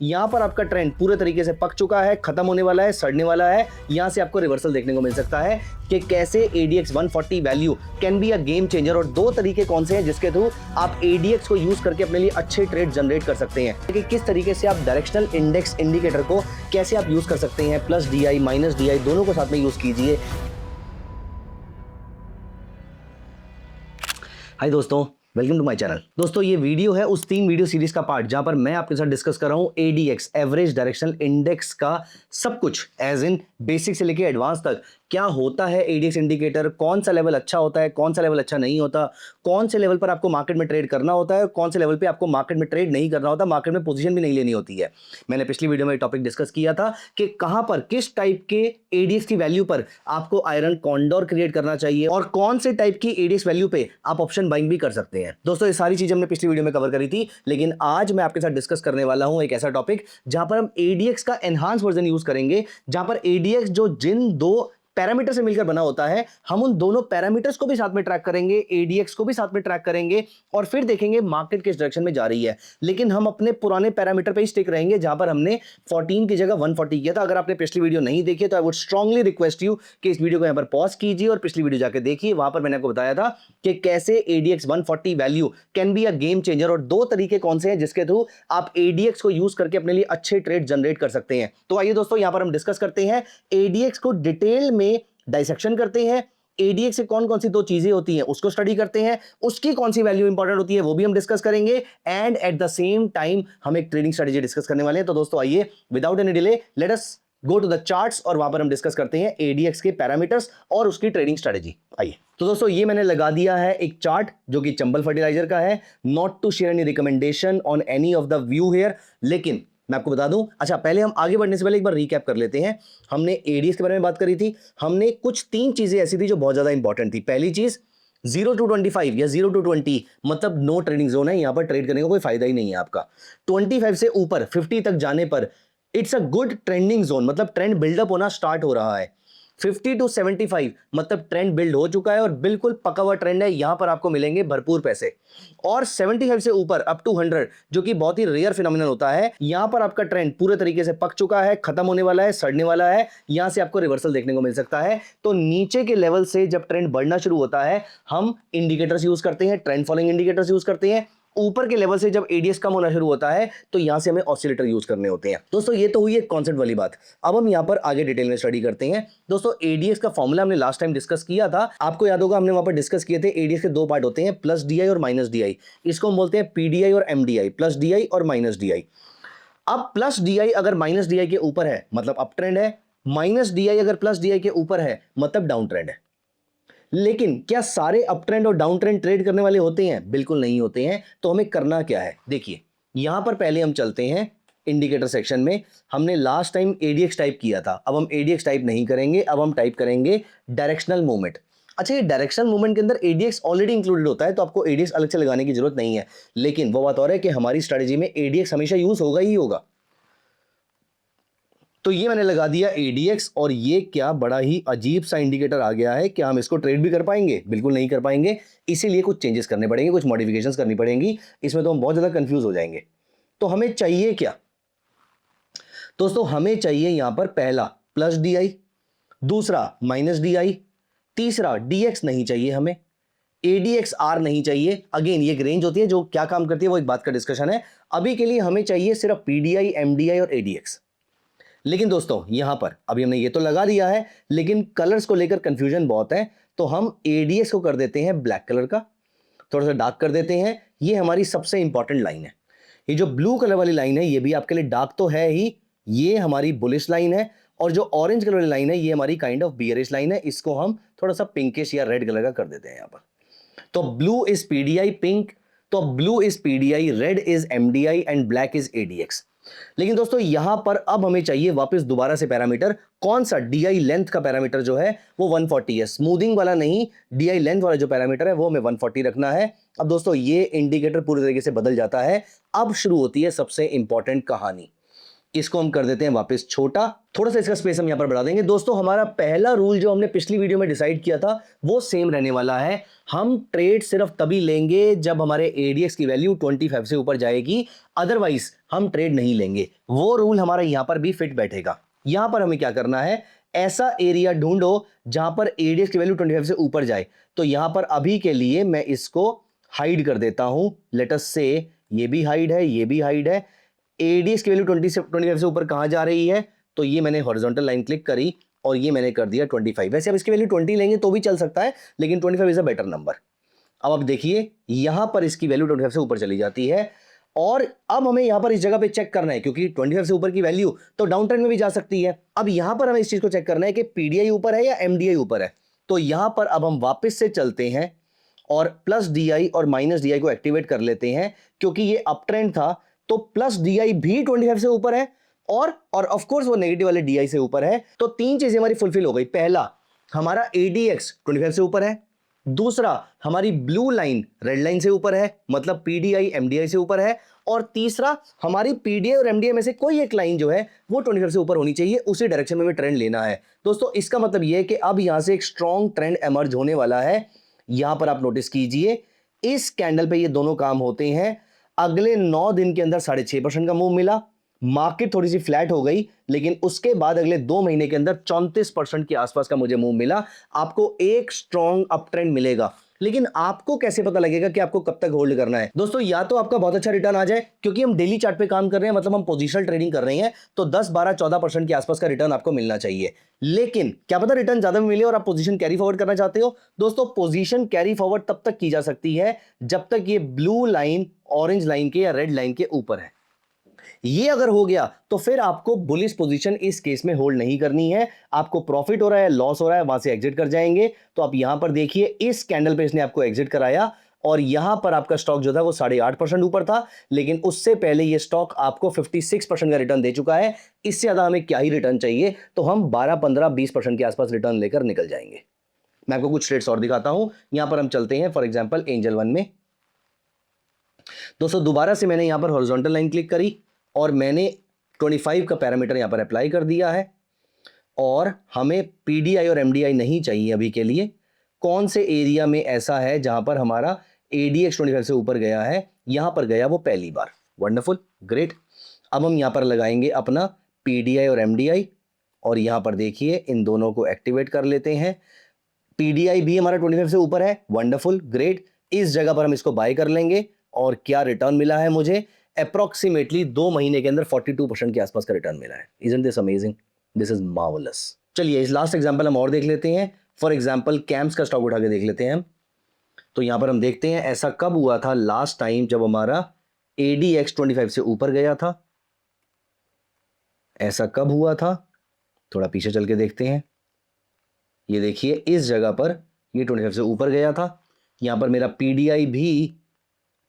यहाँ पर आपका ट्रेंड पूरे तरीके से पक चुका है, खत्म होने वाला है, सड़ने वाला है। यहाँ से आपको रिवर्सल देखने को मिल सकता है कि कैसे ADX 140 value can be a game changer, और दो तरीके कौन से हैं जिसके थ्रू आप ADX को यूज करके अपने लिए अच्छे ट्रेड जनरेट कर सकते हैं कि किस तरीके से आप डायरेक्शनल इंडेक्स इंडिकेटर को कैसे आप यूज कर सकते हैं। प्लस DI माइनस DI दोनों को साथ में यूज कीजिए। हाय दोस्तों, वेलकम टू माय चैनल। दोस्तों ये वीडियो है उस 3 वीडियो सीरीज का पार्ट जहां पर मैं आपके साथ डिस्कस कर रहा हूं ADX एवरेज डायरेक्शनल इंडेक्स का सब कुछ, एज इन बेसिक से लेके एडवांस तक क्या होता है ADX इंडिकेटर, कौन सा लेवल अच्छा होता है, कौन सा लेवल अच्छा नहीं होता, कौन से लेवल पर आपको मार्केट में ट्रेड करना होता है, कौन से लेवल पे आपको मार्केट में ट्रेड नहीं करना होता, मार्केट में पोजीशन भी नहीं लेनी होती है। मैंने पिछली वीडियो में टॉपिक डिस्कस किया था कि कहां पर किस टाइप के ADX की वैल्यू पर आपको आयरन कॉन्डोर क्रिएट करना चाहिए और कौन से टाइप की ADX वैल्यू पे आप ऑप्शन बाइंग भी कर सकते हैं। दोस्तों ये सारी चीजें हमने पिछली वीडियो में कवर करी थी, लेकिन आज मैं आपके साथ डिस्कस करने वाला हूं एक ऐसा टॉपिक जहां पर हम ADX का एनहांस वर्जन यूज करेंगे, जहां पर ADX जो जिन दो पैरामीटर से मिलकर बना होता है, हम उन दोनों पैरामीटर्स को भी साथ में ट्रैक करेंगे, ADX को भी साथ में ट्रैक करेंगे और फिर देखेंगे मार्केट किस डायरेक्शन में जा रही है। लेकिन हम अपने पुराने पैरामीटर पे ही स्टिक रहेंगे जहां पर हमने 14 की जगह 140 किया था। अगर आपने पिछली वीडियो नहीं देखी है तो I would strongly request you कि इस वीडियो को यहां पर पॉज कीजिए और पिछली वीडियो जाकर देखिए। वहां पर मैंने आपको बताया था कि कैसे ADX 140 value can be a game changer, और दो तरीके कौन से हैं जिसके थ्रू आप ADX को यूज करके अपने लिए अच्छे ट्रेड जनरेट कर सकते हैं। तो आइए दोस्तों यहां पर हम डिस्कस करते हैं, ADX को डिटेल में डाइसेक्शन करते हैं। ADX से कौन कौन सी दो चीजें होती हैं उसको स्टडी करते हैं, उसकी कौन सी वैल्यू इंपॉर्टेंट होती है वो भी हम डिस्कस करेंगे, and at the same time हम एक ट्रेडिंग स्ट्रेटेजी डिस्कस करने वाले हैं। तो दोस्तों आइए without any delay let us go to the charts और वहां पर हम डिस्कस करते हैं ADX के पैरामीटर्स और उसकी ट्रेडिंग स्ट्रेटेजी। आइए तो दोस्तों ये मैंने लगा दिया है एक चार्ट जो कि चंबल फर्टिलाइजर का है। Not to share any recommendation on any of the view here, लेकिन मैं आपको बता दूं, अच्छा पहले हम आगे बढ़ने से पहले एक बार रीकैप कर लेते हैं। हमने ADX के बारे में बात करी थी, हमने कुछ 3 चीजें ऐसी थी जो बहुत ज्यादा इंपॉर्टेंट थी। पहली चीज 0 to 25 या 0 to 20 मतलब नो ट्रेडिंग जोन है, यहां पर ट्रेड करने का कोई फायदा ही नहीं है आपका। 25 से ऊपर 50 तक जाने पर it's a good trending zone, मतलब ट्रेंड बिल्डअप होना स्टार्ट हो रहा है। 50 to 75 मतलब ट्रेंड बिल्ड हो चुका है और बिल्कुल पका हुआ ट्रेंड है, यहां पर आपको मिलेंगे भरपूर पैसे। और 75 से ऊपर अप टू 100 जो कि बहुत ही रेयर फिनोमिनल होता है, यहां पर आपका ट्रेंड पूरे तरीके से पक चुका है, खत्म होने वाला है, सड़ने वाला है। यहां से आपको रिवर्सल देखने को मिल सकता है। तो नीचे के लेवल से जब ट्रेंड बढ़ना शुरू होता है, हम इंडिकेटर्स यूज करते हैं, ट्रेंड फॉलोइंग इंडिकेटर्स यूज करते हैं। ऊपर के लेवल से जब ADX कम होना शुरू होता है तो यहां से हमें ऑसिलेटर यूज करने होते हैं। दोस्तों ये तो हुई एक कॉन्सेप्ट वाली बात। अब हम यहां पर आगे डिटेल में स्टडी करते हैं। दोस्तों ADX का फॉर्मूला हमने लास्ट टाइम डिस्कस किया था, आपको याद होगा हमने वहां पर डिस्कस किए थे। ADX के 2 पार्ट होते हैं, प्लस DI और माइनस DI। इसको हम बोलते हैं PDI और MDI, प्लस DI और माइनस DI। अब प्लस DI अगर माइनस DI के ऊपर है मतलब अप ट्रेंड है, माइनस DI अगर प्लस DI के ऊपर है मतलब डाउन ट्रेंड है। लेकिन क्या सारे अप ट्रेंड और डाउन ट्रेंड ट्रेड करने वाले होते हैं? बिल्कुल नहीं होते हैं। तो हमें करना क्या है, देखिए यहां पर पहले हम चलते हैं इंडिकेटर सेक्शन में। हमने लास्ट टाइम ADX टाइप किया था, अब हम ADX टाइप नहीं करेंगे, अब हम टाइप करेंगे डायरेक्शनल मूवमेंट। अच्छा ये डायरेक्शनल मूवमेंट के अंदर ADX ऑलरेडी इंक्लूडेड होता है तो आपको ADX अलग से लगाने की जरूरत नहीं है। लेकिन वो बात और है कि हमारी स्ट्रेटेजी में ADX हमेशा यूज होगा ही होगा। तो ये मैंने लगा दिया ADX, और ये क्या बड़ा ही अजीब सा इंडिकेटर आ गया है। क्या हम इसको ट्रेड भी कर पाएंगे? बिल्कुल नहीं कर पाएंगे। इसीलिए कुछ चेंजेस करने पड़ेंगे, कुछ मॉडिफिकेशंस करनी पड़ेंगी, इसमें तो हम बहुत ज्यादा कंफ्यूज हो जाएंगे। तो हमें चाहिए क्या दोस्तों? हमें चाहिए यहां पर पहला प्लस DI, दूसरा माइनस DI, तीसरा DX नहीं चाहिए हमें, ADXR नहीं चाहिए। अगेन ये एक रेंज होती है जो क्या काम करती है वो एक बात का डिस्कशन है। अभी के लिए हमें चाहिए सिर्फ PDI, MDI और ADX। लेकिन दोस्तों यहां पर अभी हमने ये तो लगा दिया है, लेकिन कलर्स को लेकर कंफ्यूजन बहुत है। तो हम ADX को कर देते हैं ब्लैक कलर का, थोड़ा सा डार्क कर देते हैं। ये हमारी सबसे इंपॉर्टेंट लाइन है। ये जो ब्लू कलर वाली लाइन है ये भी आपके लिए डार्क तो है ही, ये हमारी बुलिश लाइन है। और जो ऑरेंज कलर वाली लाइन है ये हमारी काइंड ऑफ बियरिश लाइन है। इसको हम थोड़ा सा पिंकिश या रेड कलर का कर देते हैं यहां पर। तो ब्लू इज PDI पिंक, तो blue is PDI, red is MDI and black is ADX। लेकिन दोस्तों यहां पर अब हमें चाहिए वापस दोबारा से पैरामीटर, कौन सा? DI लेंथ का पैरामीटर जो है वो 140 है, स्मूथिंग वाला नहीं, DI लेंथ वाला जो पैरामीटर है वो हमें 140 रखना है। अब दोस्तों ये इंडिकेटर पूरी तरीके से बदल जाता है। अब शुरू होती है सबसे इंपॉर्टेंट कहानी। इसको हम कर देते हैं वापस छोटा, थोड़ा सा इसका स्पेस हम यहां पर बढ़ा देंगे। दोस्तों हमारा पहला रूल जो हमने पिछली वीडियो में डिसाइड किया था वो सेम रहने वाला है। हम ट्रेड सिर्फ तभी लेंगे जब हमारे एडीएक्स की वैल्यू 25 से ऊपर जाएगी, अदरवाइज हम ट्रेड नहीं लेंगे। वो रूल हमारा यहां पर भी फिट बैठेगा। यहां पर हमें क्या करना है, ऐसा एरिया ढूंढो जहां पर एडीएक्स की वैल्यू 25 से ऊपर जाए। तो यहां पर अभी के लिए मैं इसको हाइड कर देता हूं। लेट अस से ये भी हाइड है, ये भी हाइड है। एडीएक्स की वैल्यू 25 से ऊपर कहां जा रही है, तो ये मैंने हॉरिजॉन्टल लाइन क्लिक करी और ये मैंने कर दिया 25। वैसे अब इसकी वैल्यू 20 लेंगे तो भी चल सकता है, लेकिन 25 इज अ बेटर नंबर। अब आप देखिए यहां पर इसकी वैल्यू 25 से ऊपर चली जाती है और अब हमें यहां पर इस जगह पे चेक करना है, क्योंकि 25 से ऊपर की वैल्यू तो डाउन ट्रेंड में भी जा सकती है। अब यहां पर हमें इस चीज को चेक करना है कि पीडीआई ऊपर है या एमडीआई ऊपर है। तो यहां पर अब हम वापस से चलते हैं और प्लस डीआई और माइनस डीआई को एक्टिवेट कर लेते हैं, क्योंकि ये अप ट्रेंड था तो प्लस डीआई भी 25 से ऊपर है और ऑफ कोर्स वो नेगेटिव वाले डीआई से ऊपर है। तो तीन चीजें हमारी फुलफिल हो गई। पहला, हमारा एडीएक्स 25 से ऊपर है। दूसरा, हमारी ब्लू लाइन रेड लाइन से ऊपर है, मतलब पीडीआई एमडीआई से ऊपर है। और तीसरा, हमारी पीडीआई और एमडीआई में से कोई एक लाइन जो है वो 25 से ऊपर होनी चाहिए, उसी डायरेक्शन में हमें ट्रेंड लेना है। दोस्तों इसका मतलब ये है कि अब यहां से एक स्ट्रॉन्ग ट्रेंड एमर्ज होने वाला है। यहां पर आप नोटिस कीजिए इस कैंडल पे ये दोनों काम होते हैं। अगले 9 दिन के अंदर 6.5% का मूव मिला, मार्केट थोड़ी सी फ्लैट हो गई, लेकिन उसके बाद अगले 2 महीने के अंदर 34% के आसपास का मुझे मूव मिला। आपको एक स्ट्रॉन्ग अप ट्रेंड मिलेगा, लेकिन आपको कैसे पता लगेगा कि आपको कब तक होल्ड करना है? दोस्तों या तो आपका बहुत अच्छा रिटर्न आ जाए, क्योंकि हम डेली चार्ट पे काम कर रहे हैं, मतलब हम पोजीशनल ट्रेडिंग कर रहे हैं, तो 10, 12, 14% के आसपास का रिटर्न आपको मिलना चाहिए। लेकिन क्या पता रिटर्न ज्यादा मिले और आप पोजीशन कैरी फॉरवर्ड करना चाहते हो। दोस्तों पोजीशन कैरी फॉरवर्ड तब तक की जा सकती है जब तक ये ब्लू लाइन ऑरेंज लाइन के या रेड लाइन के ऊपर है। ये अगर हो गया तो फिर आपको बुलिश पोजीशन इस केस में होल्ड नहीं करनी है। आपको प्रॉफिट हो रहा है, लॉस हो रहा है, वहां से एग्जिट कर जाएंगे। तो आप यहां पर देखिए इस कैंडल पे इसने आपको एग्जिट कराया और यहां पर आपका स्टॉक जो था वो 8.5% ऊपर था, लेकिन उससे पहले ये स्टॉक आपको 56% का रिटर्न दे चुका है। इससे ज्यादा हमें क्या ही रिटर्न चाहिए? तो हम 12, 15, 20% के आसपास रिटर्न लेकर निकल जाएंगे। मैं आपको कुछ ट्रेड्स और दिखाता हूं। यहां पर हम चलते हैं फॉर एग्जांपल एंजल वन में। दोस्तों दोबारा से मैंने यहां पर हॉरिजॉन्टल लाइन क्लिक करी और मैंने 25 का पैरामीटर यहां पर अप्लाई कर दिया है और हमें पीडीआई और एमडीआई नहीं चाहिए अभी के लिए। कौन से एरिया में ऐसा है जहां पर हमारा एडीएक्स 25 से ऊपर गया है? यहां पर गया वो पहली बार। Wonderful, great. अब हम यहां पर लगाएंगे अपना पीडीआई और एमडीआई और यहां पर देखिए इन दोनों को एक्टिवेट कर लेते हैं। पीडीआई भी हमारा 25 से ऊपर है। Wonderful, great. इस जगह पर हम इसको बाय कर लेंगे और क्या रिटर्न मिला है मुझे? अप्रोक्सीमेटली 2 महीने के अंदर 42% के आसपास का रिटर्न मिला है। Isn't this amazing? This is marvellous. चलिए इस लास्ट एग्जांपल हम और देख लेते हैं। फॉर एग्जांपल कैम्स का स्टॉक उठा के देख लेते हैं हम। तो यहां पर हम देखते हैं ऐसा कब हुआ था लास्ट टाइम जब हमारा एडीएक्स 25 से ऊपर गया था। ऐसा कब हुआ था? थोड़ा पीछे चल के देखते हैं। ये देखिए इस जगह पर ये 25 से ऊपर गया था। यहां पर मेरा पीडीआई भी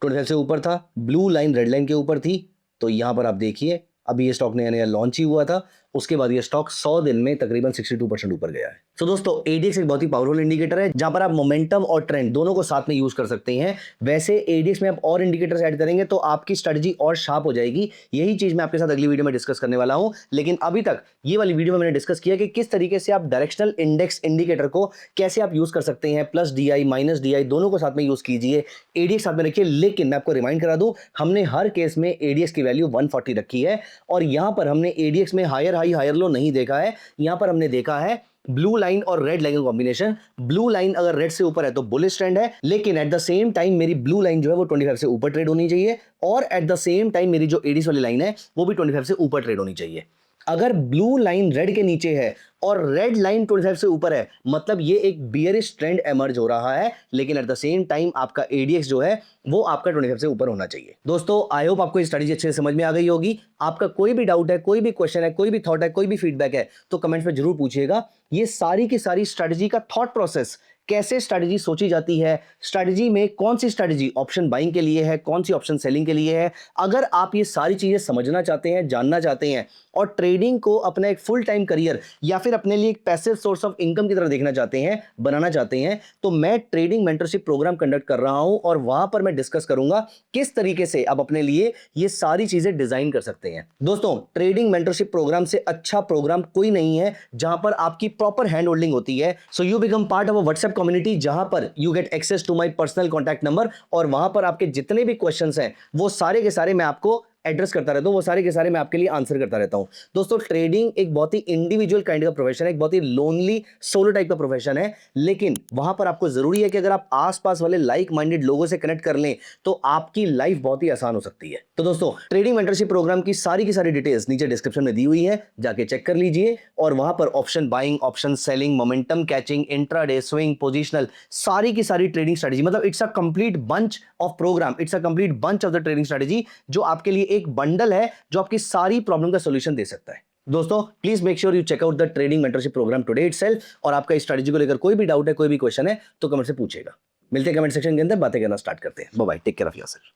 25 से ऊपर था, ब्लू लाइन रेड लाइन के ऊपर थी। तो यहां पर आप देखिए अभी ये स्टॉक नया नया लॉन्च ही हुआ था, उसके बाद ये स्टॉक 100 दिन में तकरीबन 62% ऊपर गया है। तो दोस्तों एडीएक्स एक बहुत ही पावरफुल इंडिकेटर है जहां पर आप मोमेंटम और ट्रेंड दोनों को साथ में यूज कर सकते हैं। वैसे एडीएक्स में आप और इंडिकेटर्स ऐड करेंगे तो आपकी स्ट्रेटजी और शार्प हो जाएगी। यही चीज मैं आपके साथ अगली वीडियो में डिस्कस करने वाला हूं। लेकिन अभी तक ये वाली वीडियो में मैंने डिस्कस किया कि किस तरीके से आप डायरेक्शनल इंडेक्स इंडिकेटर को कैसे आप यूज कर सकते हैं। प्लस डीआई माइनस डीआई दोनों को साथ में यूज कीजिए, एडीएक्स साथ में रखिए। लेकिन मैं आपको रिमाइंड करा दूं, हमने हर केस में एडीएक्स की वैल्यू 140 रखी है और यहां पर हमने एडीएक्स में हायर हाई हायर लो नहीं देखा है। यहां पर हमने देखा है ब्लू लाइन और रेड लाइन का कॉम्बिनेशन। ब्लू लाइन अगर रेड से ऊपर है तो बुलिश ट्रेंड है, लेकिन एट द सेम टाइम मेरी ब्लू लाइन जो है वो 25 से ऊपर ट्रेड होनी चाहिए और एट द सेम टाइम मेरी जो एडीएक्स वाली लाइन है वो भी 25 से ऊपर ट्रेड होनी चाहिए। अगर ब्लू लाइन रेड के नीचे है और रेड लाइन 25 से ऊपर है, मतलब ये एक बियरिश ट्रेंड एमर्ज हो रहा है, लेकिन एट द सेम टाइम आपका एडीएक्स जो है वो आपका 25 से ऊपर होना चाहिए। दोस्तों आई होप आपको ये स्ट्रेटजी अच्छे से समझ में आ गई होगी। आपका कोई भी डाउट है, कोई भी क्वेश्चन है, कोई भी थॉट है, कोई भी फीडबैक है तो कमेंट्स में जरूर पूछिएगा। ये सारी की सारी स्ट्रेटजी का थॉट प्रोसेस कैसे स्ट्रैटेजी सोची जाती है, स्ट्रैटेजी में कौन सी स्ट्रैटेजी ऑप्शन बाइंग के लिए है, कौन सी ऑप्शन सेलिंग के लिए है। अगर आप ये सारी चीजें समझना चाहते हैं, जानना चाहते हैं और ट्रेडिंग को अपना एक फुल टाइम करियर या फिर अपने लिए एक पैसिव सोर्स ऑफ इनकम की तरह देखना चाहते हैं, बनाना चाहते हैं, तो मैं ट्रेडिंग मेंटरशिप प्रोग्राम कंडक्ट कर रहा हूं और वहां पर मैं डिस्कस करूंगा किस तरीके से आप अपने लिए ये सारी चीजें डिजाइन कर सकते हैं। दोस्तों, ट्रेडिंग मेंटरशिप प्रोग्राम से अच्छा प्रोग्राम कोई नहीं है जहां पर आपकी प्रॉपर हैंड होल्डिंग होती है। So you become part of a WhatsApp community जहां पर you get access to my personal contact number और वहां पर आपके जितने भी क्वेश्चंस हैं वो सारे के सारे मैं आपको एड्रेस करता रहता हूं, वो सारे के सारे मैं आपके लिए आंसर करता रहता हूं। दोस्तों, ट्रेडिंग एक बहुत ही इंडिविजुअल काइंड का प्रोफेशन है, एक बहुत ही लोनली सोलो टाइप का प्रोफेशन है, लेकिन वहां पर आपको जरूरी है कि अगर आप आसपास वाले लाइक माइंडेड लोगों से कनेक्ट कर लें तो आपकी लाइफ बहुत ही आसान हो सकती है। तो दोस्तों, ट्रेडिंग मेंटरशिप प्रोग्राम की सारी डिटेल्स नीचे डिस्क्रिप्शन में दी हुई है, जाके चेक कर लीजिए और वहां पर option buying, option selling, momentum catching, intraday, swing, positional, सारी की सारी ट्रेडिंग स्ट्रेटजी, मतलब it's a complete bunch of program, it's a complete bunch of the trading strategy जो आपके लिए एक बंडल है जो आपकी सारी प्रॉब्लम का सॉल्यूशन दे सकता है। दोस्तों, please make sure you check out the trading mentorship program today itself. और आपका इस स्ट्रेटजी को लेकर कोई भी डाउट है, कोई भी क्वेश्चन है तो कमेंट से पूछेगा। मिलते हैं कमेंट सेक्शन के अंदर, बातें करना स्टार्ट करते हैं। Bye bye, take care of yourself.